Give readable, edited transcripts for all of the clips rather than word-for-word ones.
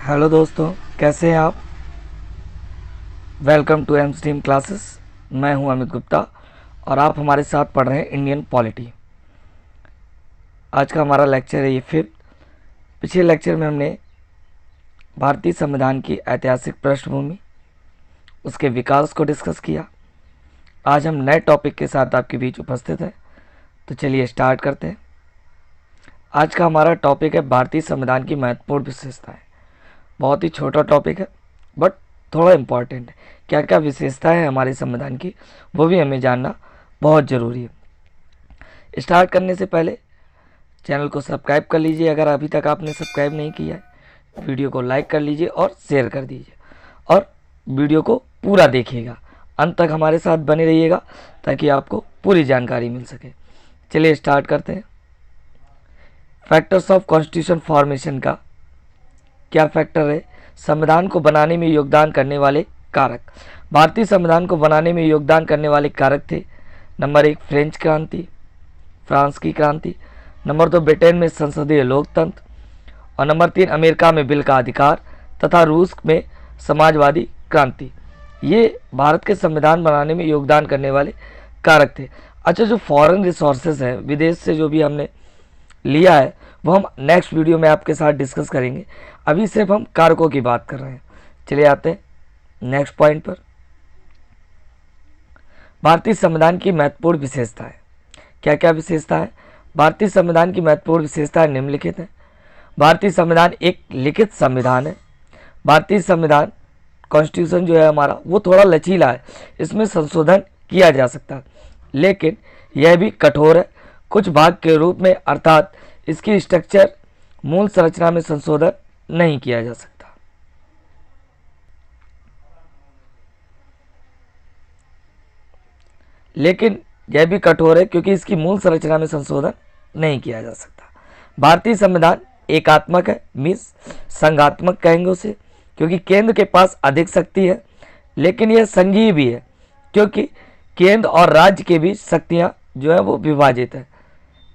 Hello दोस्तों, कैसे हैं आप। Welcome to M stream classes. मैं हूं अमित गुप्ता और आप हमारे साथ पढ़ रहे हैं इंडियन पॉलिटी। आज का हमारा लेक्चर है ये फिफ्थ। पिछले लेक्चर में हमने भारतीय संविधान की ऐतिहासिक पृष्ठभूमि, उसके विकास को डिस्कस किया। आज हम नए टॉपिक के साथ आपके बीच उपस्थित हैं, तो चलिए स्टार्ट करते हैं। आज का हमारा टॉपिक है भारतीय संविधान की महत्वपूर्ण विशेषताएं। बहुत ही छोटा टॉपिक है बट थोड़ा इम्पॉर्टेंट है। क्या क्या विशेषताएं हैं हमारे संविधान की, वो भी हमें जानना बहुत ज़रूरी है। स्टार्ट करने से पहले चैनल को सब्सक्राइब कर लीजिए अगर अभी तक आपने सब्सक्राइब नहीं किया है। वीडियो को लाइक कर लीजिए और शेयर कर दीजिए, और वीडियो को पूरा देखिएगा, अंत तक हमारे साथ बने रहिएगा ताकि आपको पूरी जानकारी मिल सके। चलिए स्टार्ट करते हैं। फैक्टर्स ऑफ कॉन्स्टिट्यूशन फॉर्मेशन का क्या फैक्टर है? संविधान को बनाने में योगदान करने वाले कारक। भारतीय संविधान को बनाने में योगदान करने वाले कारक थे: नंबर 1 फ्रेंच क्रांति, फ्रांस की क्रांति। नंबर 2 ब्रिटेन में संसदीय लोकतंत्र। और नंबर 3 अमेरिका में बिल का अधिकार तथा रूस में समाजवादी क्रांति। ये भारत के संविधान बनाने में योगदान करने वाले कारक थे। अच्छा, जो फॉरेन रिसोर्सेज हैं, विदेश से जो भी हमने लिया है, वो हम नेक्स्ट वीडियो में आपके साथ डिस्कस करेंगे। अभी सिर्फ हम कारकों की बात कर रहे हैं। चलिए आते हैं नेक्स्ट पॉइंट पर। भारतीय संविधान की महत्वपूर्ण विशेषताएं। क्या क्या विशेषता है? भारतीय संविधान की महत्वपूर्ण विशेषताएं निम्नलिखित हैं। भारतीय संविधान एक लिखित संविधान है। भारतीय संविधान कॉन्स्टिट्यूशन जो है हमारा, वो थोड़ा लचीला है, इसमें संशोधन किया जा सकता है, लेकिन यह भी कठोर है कुछ भाग के रूप में, अर्थात इसकी स्ट्रक्चर मूल संरचना में संशोधन नहीं किया जा सकता। लेकिन यह भी कठोर है क्योंकि इसकी मूल संरचना में संशोधन नहीं किया जा सकता। भारतीय संविधान एकात्मक है, मीन्स संघात्मक कहेंगे उसे, क्योंकि केंद्र के पास अधिक शक्ति है, लेकिन यह संघीय भी है क्योंकि केंद्र और राज्य के बीच शक्तियां जो है वो विभाजित है।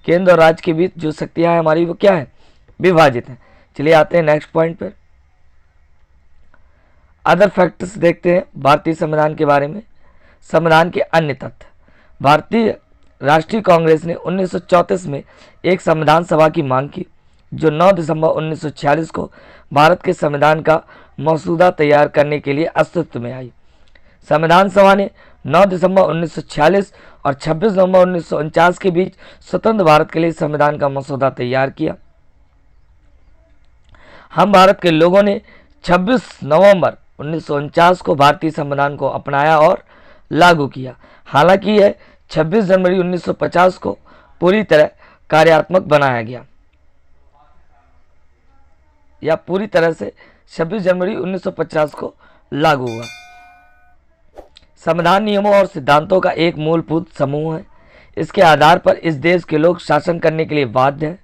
केंद्र और राज्य के बीच जो शक्तियां हैं हमारी, वो क्या है? विभाजित है। चलिए आते हैं नेक्स्ट पॉइंट पर। अदर फैक्टर्स देखते हैं भारतीय संविधान के बारे में। संविधान के अन्य तथ्य। भारतीय राष्ट्रीय कांग्रेस ने 1934 में एक संविधान सभा की मांग की, जो 9 दिसंबर 1946 को भारत के संविधान का मसौदा तैयार करने के लिए अस्तित्व में आई। संविधान सभा ने 9 दिसंबर 1946 और 26 नवंबर 1949 के बीच स्वतंत्र भारत के लिए संविधान का मसौदा तैयार किया। हम भारत के लोगों ने 26 नवंबर 1949 को भारतीय संविधान को अपनाया और लागू किया। हालांकि यह 26 जनवरी 1950 को पूरी तरह कार्यात्मक बनाया गया, या पूरी तरह से 26 जनवरी 1950 को लागू हुआ। संविधान नियमों और सिद्धांतों का एक मूलभूत समूह है। इसके आधार पर इस देश के लोग शासन करने के लिए बाध्य हैं।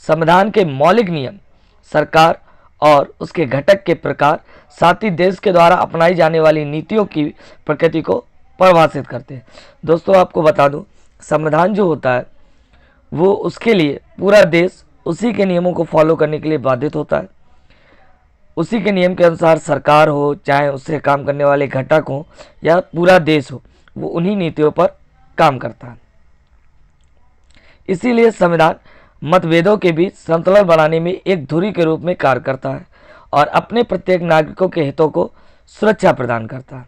संविधान के मौलिक नियम सरकार और उसके घटक के प्रकार, साथ ही देश के द्वारा अपनाई जाने वाली नीतियों की प्रकृति को परिभाषित करते हैं। दोस्तों, आपको बता दूं, संविधान जो होता है वो उसके लिए पूरा देश उसी के नियमों को फॉलो करने के लिए बाधित होता है। उसी के नियम के अनुसार सरकार हो, चाहे उससे काम करने वाले घटक हो या पूरा देश हो, वो उन्हीं नीतियों पर काम करता है। इसीलिए संविधान मतभेदों के बीच संतुलन बनाने में एक धुरी के रूप में कार्य करता है और अपने प्रत्येक नागरिकों के हितों को सुरक्षा प्रदान करता है।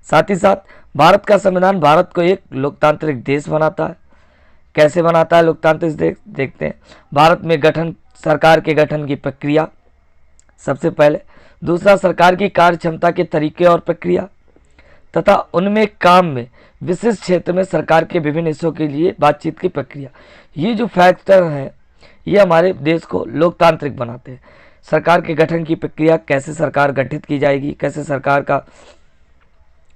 साथ ही साथ भारत का संविधान भारत को एक लोकतांत्रिक देश बनाता है। कैसे बनाता है लोकतांत्रिक देश? देखते हैं। भारत में सरकार के गठन की प्रक्रिया सबसे पहले, दूसरा सरकार की कार्य क्षमता के तरीके और प्रक्रिया, तथा उनमें काम में विशिष्ट क्षेत्र में सरकार के विभिन्न हिस्सों के लिए बातचीत की प्रक्रिया। ये जो फैक्टर हैं ये हमारे देश को लोकतांत्रिक बनाते हैं। सरकार के गठन की प्रक्रिया, कैसे सरकार गठित की जाएगी, कैसे सरकार का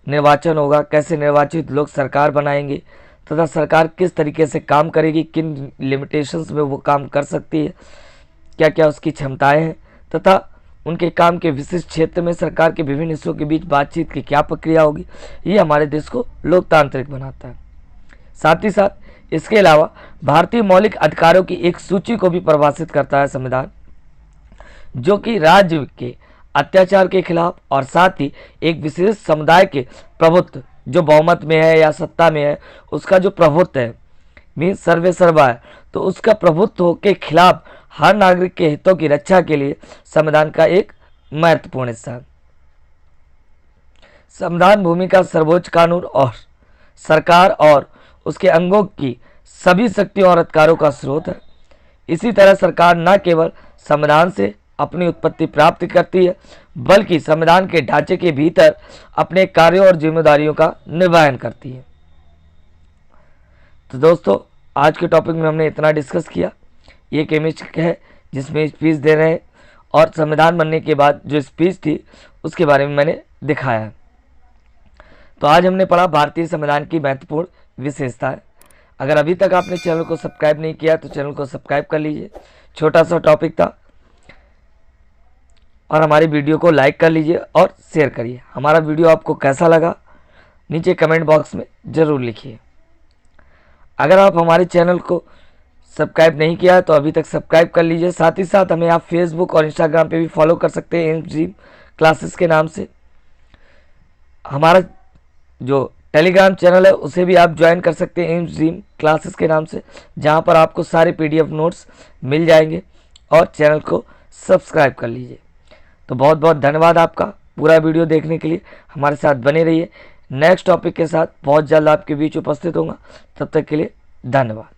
निर्वाचन होगा, कैसे निर्वाचित लोग सरकार बनाएंगे, तथा सरकार किस तरीके से काम करेगी, किन लिमिटेशंस में वो काम कर सकती है, क्या क्या उसकी क्षमताएं हैं, तथा उनके काम के विशिष्ट क्षेत्र में सरकार के विभिन्न हिस्सों के बीच बातचीत की क्या प्रक्रिया होगी। ये हमारे देश को लोकतांत्रिक बनाता है। साथ ही साथ इसके अलावा भारतीय मौलिक अधिकारों की एक सूची को भी परिभाषित करता है संविधान, जो कि राज्य के अत्याचार के खिलाफ और साथ ही एक विशेष समुदाय के प्रभुत्व जो बहुमत में है या सत्ता में है उसका जो प्रभुत्व है मीन्स सर्वे सर्वा है, तो उसका प्रभुत्व के खिलाफ हर नागरिक के हितों की रक्षा के लिए संविधान का एक महत्वपूर्ण हिस्सा है। संविधान भूमि का सर्वोच्च कानून और सरकार और उसके अंगों की सभी शक्तियों और अधिकारों का स्रोत है। इसी तरह सरकार न केवल संविधान से अपनी उत्पत्ति प्राप्त करती है बल्कि संविधान के ढांचे के भीतर अपने कार्यों और जिम्मेदारियों का निर्वहन करती है। तो दोस्तों आज के टॉपिक में हमने इतना डिस्कस किया। ये एक इमेज है जिसमें स्पीच दे रहे हैं और संविधान बनने के बाद जो स्पीच थी उसके बारे में मैंने दिखाया है। तो आज हमने पढ़ा भारतीय संविधान की महत्वपूर्ण विशेषताएं। अगर अभी तक आपने चैनल को सब्सक्राइब नहीं किया तो चैनल को सब्सक्राइब कर लीजिए। छोटा सा टॉपिक था और हमारी वीडियो को लाइक कर लीजिए और शेयर करिए। हमारा वीडियो आपको कैसा लगा नीचे कमेंट बॉक्स में ज़रूर लिखिए। अगर आप हमारे चैनल को सब्सक्राइब नहीं किया है तो अभी तक सब्सक्राइब कर लीजिए। साथ ही साथ हमें आप फेसबुक और इंस्टाग्राम पे भी फॉलो कर सकते हैं एम्स ड्रीम क्लासेस के नाम से। हमारा जो टेलीग्राम चैनल है उसे भी आप ज्वाइन कर सकते हैं एम्स ड्रीम क्लासेस के नाम से, जहां पर आपको सारे PDF नोट्स मिल जाएंगे और चैनल को सब्सक्राइब कर लीजिए। तो बहुत बहुत धन्यवाद आपका पूरा वीडियो देखने के लिए। हमारे साथ बने रहिए। नेक्स्ट टॉपिक के साथ बहुत जल्द आपके बीच उपस्थित होगा। तब तक के लिए धन्यवाद।